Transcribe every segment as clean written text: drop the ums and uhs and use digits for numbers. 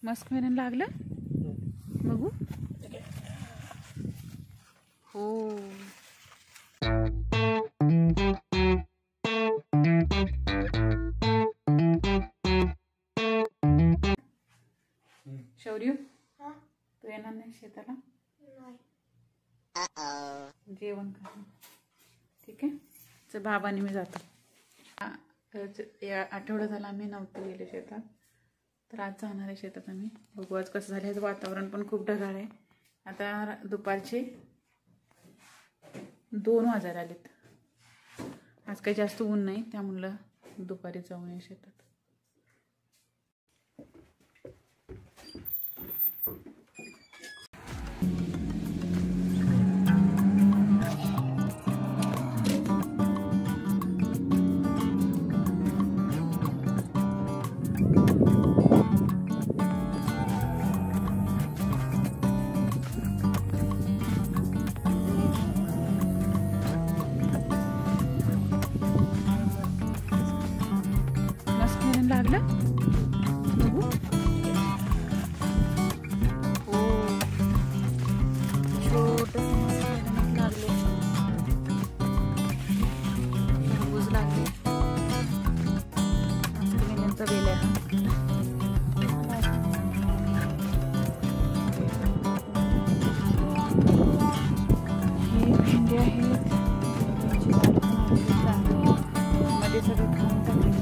Musk melon लागलं बघू. हो शौर्य तू येणार नाही शेताला. जेवण कर ठीक आहे. तर बाबांनी मी जातो. या आठवडा झाला आम्ही नव्हते गेले शेतात. तर आज जाणार आहे शेतात आम्ही. बघू आज कसं झालं. वातावरण पण खूप ढगाळ आहे. आता दुपारचे 2 वाजायला आलेत. आज काही जास्त ऊन नाही त्यामुळं दुपारी जाऊन ये शेतात. लागलं बघू. हो छोटंसं लागले. टरबूज लागले. मेहनतचा वेल आहे. हे भेंडे आहेत. मध्ये सगळं खाऊन टाकले.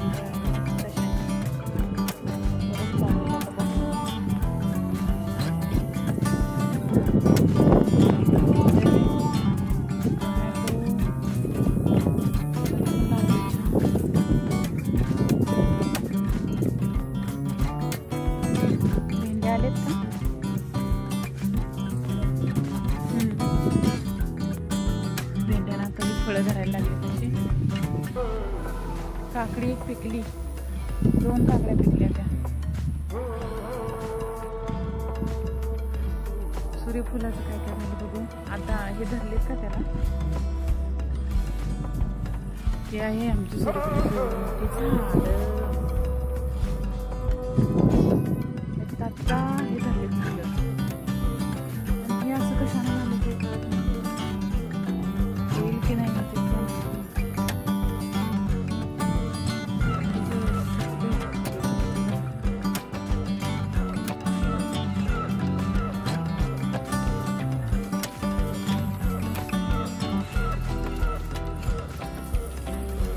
भेंड्यांना कधी फळं धरायला लागली. तशी काकडी एक पिकली. 2 काकड्या पिकल्या त्या. सूर्यफुलाचं काय काय झालं बघू. आता हे धरलेत का त्याला. ते आहे आमचं सूर्यफुलाचं झाड. आता हे धरलेत फुलं. हे असं कशाने झालं ते कळत नाही. येईल की नाही ते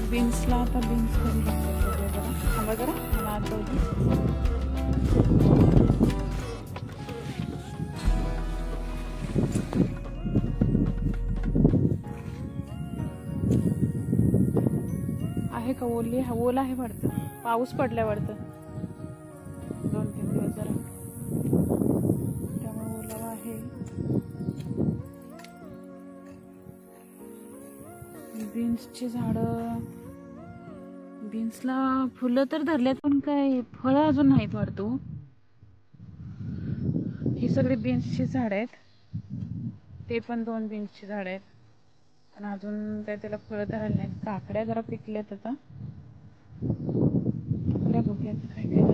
बीन्सला. आता बीन्स कधी लागतात जरा. थांबा जरा मला आता आहे का. ओला आहे वाटतं. पाऊस पडलाय वाटतं 2-3 दिवस जरा. त्यामुळे ओलावा आहे. बीन्सची झाडं. बीन्सला फुलं तर धरल्यात पण काय फळं अजून नाहीत वाटतो. ही सगळी बीन्सची झाड आहेत. ते पण 2 बीन्सची झाड आहेत. पण अजून काय त्याला फळं धरायला नाहीत. काकड्या जरा पिकल्यात आता. काकड्या बघूयात काय काय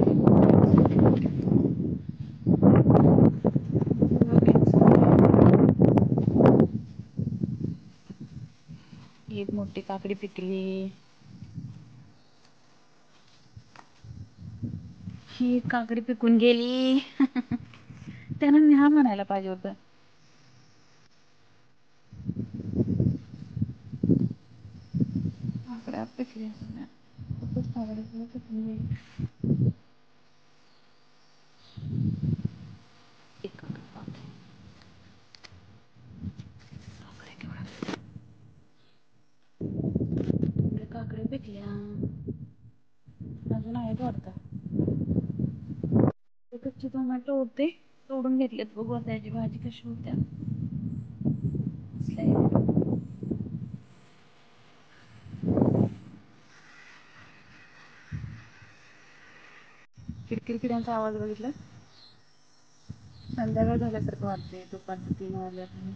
एक मोठी काकडी पिकली. ही काकडी पिकून गेली. त्यानं न्या म्हणायला पाहिजे होतं. काकड्या पिकल्या सगळ्या. खूपच काकड्या पिकून गेली. काकड्या पिकल्या. अजून आहेत वाटतं. कच्चे टोमॅटो होते तोडून घेतलेत. बघू त्याची भाजी कशी होत्या. किरकिरकिड्यांचा आवाज बघितला. संध्याकाळ झाल्यासारखं वाटते. दुपारचं 3 वाजल्यापासून.